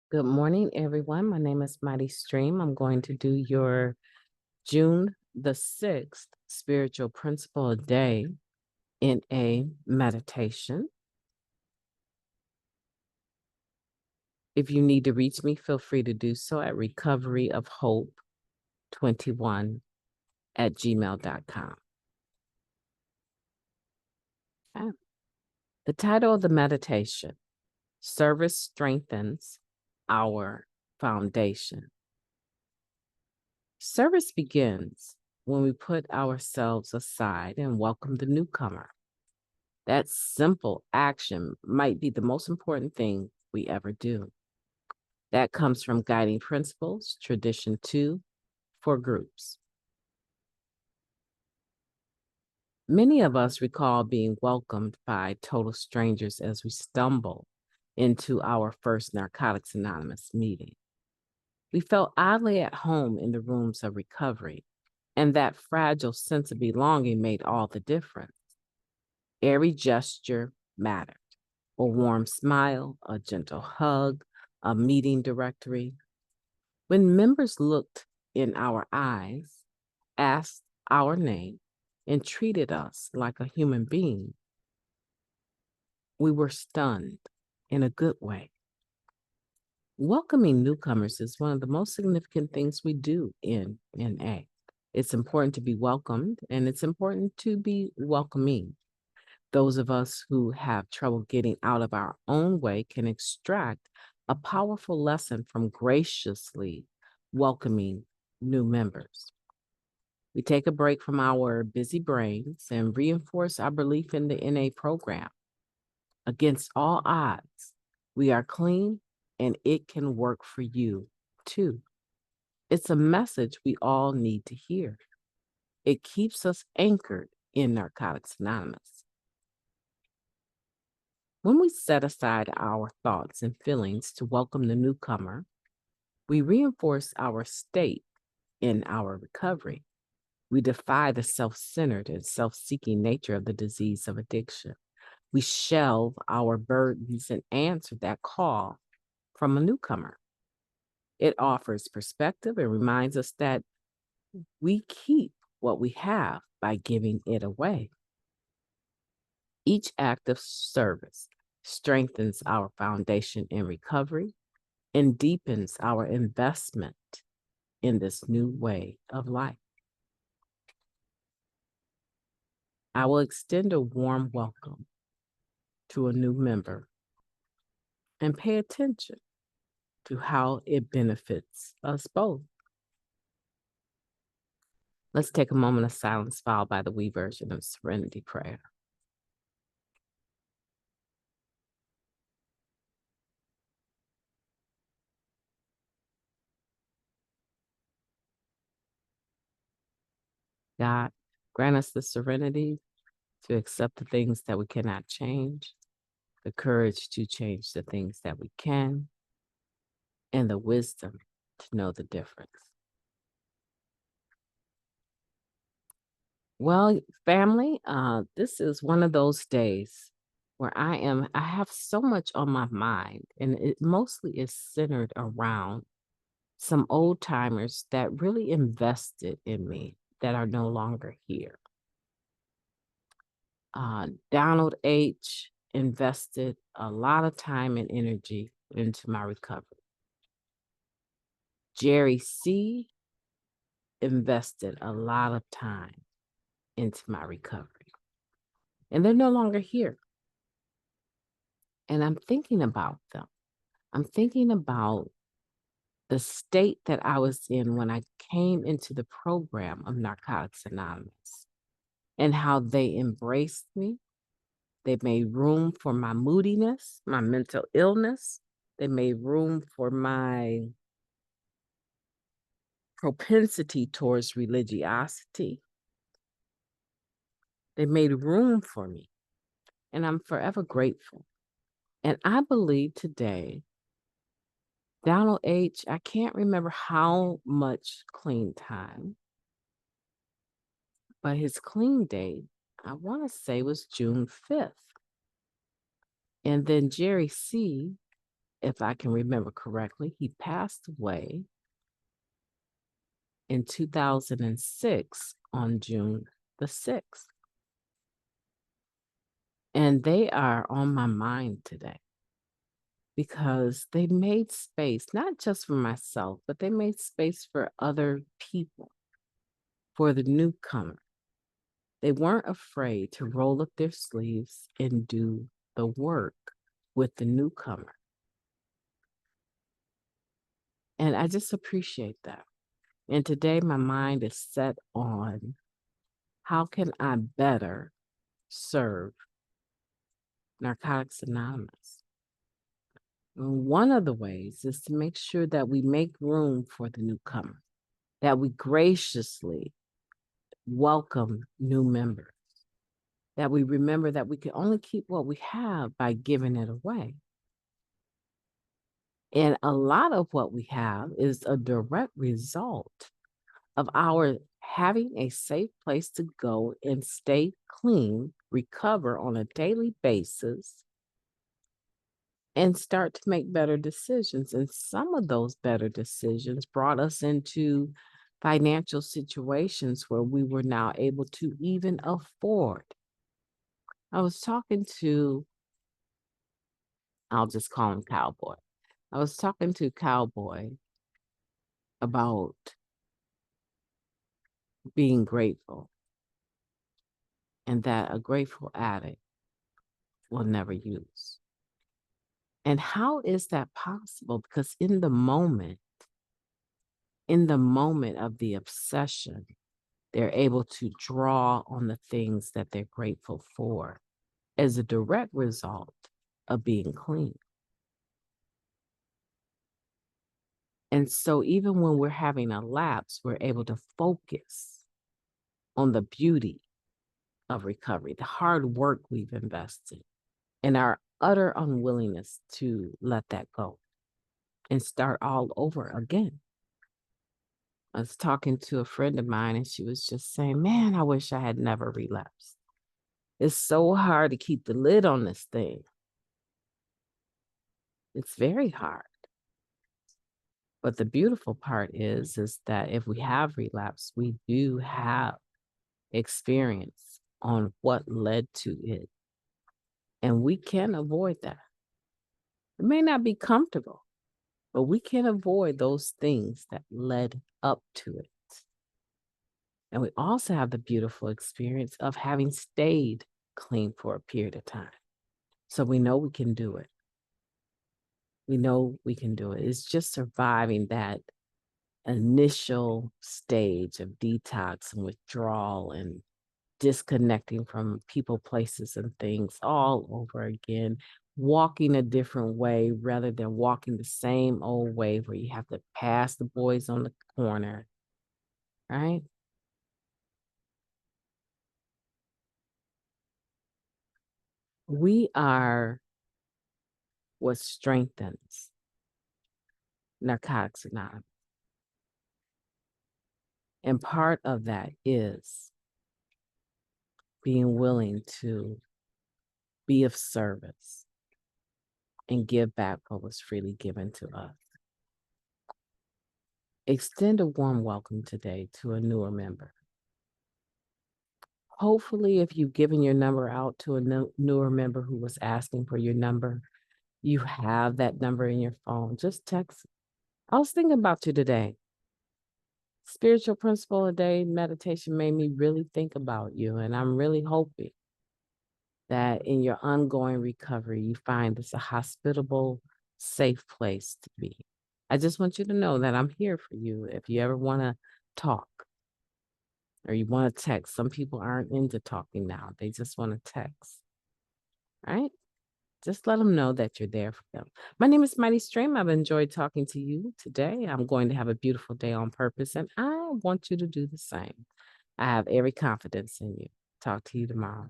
Good morning, everyone. My name is Mighty Stream. I'm going to do your June the 6th spiritual principle a day in a meditation. If you need to reach me, feel free to do so at recoveryofhope21@gmail.com. Okay. The title of the meditation, Service Strengthens Our Foundation. Service begins when we put ourselves aside and welcome the newcomer. That simple action might be the most important thing we ever do. That comes from guiding principles, tradition 2 for groups. Many of us recall being welcomed by total strangers as we stumble into our first Narcotics Anonymous meeting. We felt oddly at home in the rooms of recovery, and that fragile sense of belonging made all the difference. Every gesture mattered. A warm smile, a gentle hug, a meeting directory. When members looked in our eyes, asked our name, and treated us like a human being, we were stunned in a good way. Welcoming newcomers is one of the most significant things we do in NA. It's important to be welcomed, and it's important to be welcoming. Those of us who have trouble getting out of our own way can extract a powerful lesson from graciously welcoming new members. We take a break from our busy brains and reinforce our belief in the NA program. Against all odds, we are clean and it can work for you too. It's a message we all need to hear. It keeps us anchored in Narcotics Anonymous. When we set aside our thoughts and feelings to welcome the newcomer, we reinforce our state in our recovery. We defy the self-centered and self-seeking nature of the disease of addiction. We shelve our burdens and answer that call from a newcomer. It offers perspective and reminds us that we keep what we have by giving it away. Each act of service strengthens our foundation in recovery and deepens our investment in this new way of life. I will extend a warm welcome to a new member and pay attention to how it benefits us both. Let's take a moment of silence followed by the we version of Serenity Prayer. God, grant us the serenity to accept the things that we cannot change, the courage to change the things that we can, and the wisdom to know the difference. Well, family, this is one of those days where I have so much on my mind, and it mostly is centered around some old timers that really invested in me that are no longer here. Donald H. invested a lot of time and energy into my recovery. Jerry C. invested a lot of time into my recovery. And they're no longer here. And I'm thinking about them. I'm thinking about the state that I was in when I came into the program of Narcotics Anonymous and how they embraced me. They made room for my moodiness, my mental illness. They made room for my propensity towards religiosity. They made room for me, and I'm forever grateful. And I believe today, Donald H., I can't remember how much clean time, but his clean date, I want to say was June 5th. And then Jerry C. if I can remember correctly, he passed away in 2006 on June the 6th. And they are on my mind today because they made space, not just for myself, but they made space for other people, for the newcomer. They weren't afraid to roll up their sleeves and do the work with the newcomer. And I just appreciate that. And today my mind is set on how can I better serve Narcotics Anonymous? And one of the ways is to make sure that we make room for the newcomer, that we graciously welcome new members, that we remember that we can only keep what we have by giving it away. And a lot of what we have is a direct result of our having a safe place to go and stay clean, recover on a daily basis, and start to make better decisions. And some of those better decisions brought us into financial situations where we were now able to even afford. I was talking to, I'll just call him Cowboy. I was talking to Cowboy about being grateful and that a grateful addict will never use. And how is that possible? Because in the moment of the obsession, they're able to draw on the things that they're grateful for as a direct result of being clean. And so even when we're having a lapse, we're able to focus on the beauty of recovery, the hard work we've invested, and our utter unwillingness to let that go and start all over again. I was talking to a friend of mine and she was just saying, man, I wish I had never relapsed. It's so hard to keep the lid on this thing. It's very hard. But the beautiful part is that if we have relapse, we do have experience on what led to it. And we can avoid that. It may not be comfortable, but we can avoid those things that led up to it. And we also have the beautiful experience of having stayed clean for a period of time. So we know we can do it. We know we can do it. It's just surviving that initial stage of detox and withdrawal and disconnecting from people, places, and things all over again, walking a different way rather than walking the same old way where you have to pass the boys on the corner, right? We are what strengthens Narcotics Anonymous. And part of that is being willing to be of service and give back what was freely given to us. Extend a warm welcome today to a newer member. Hopefully, if you've given your number out to a newer member who was asking for your number, you have that number in your phone. Just text. I was thinking about you today. Spiritual principle a day meditation made me really think about you. And I'm really hoping that in your ongoing recovery, you find this a hospitable, safe place to be. I just want you to know that I'm here for you if you ever want to talk or you want to text. Some people aren't into talking now. They just want to text, right? Just let them know that you're there for them. My name is Mighty Stream. I've enjoyed talking to you today. I'm going to have a beautiful day on purpose, and I want you to do the same. I have every confidence in you. Talk to you tomorrow.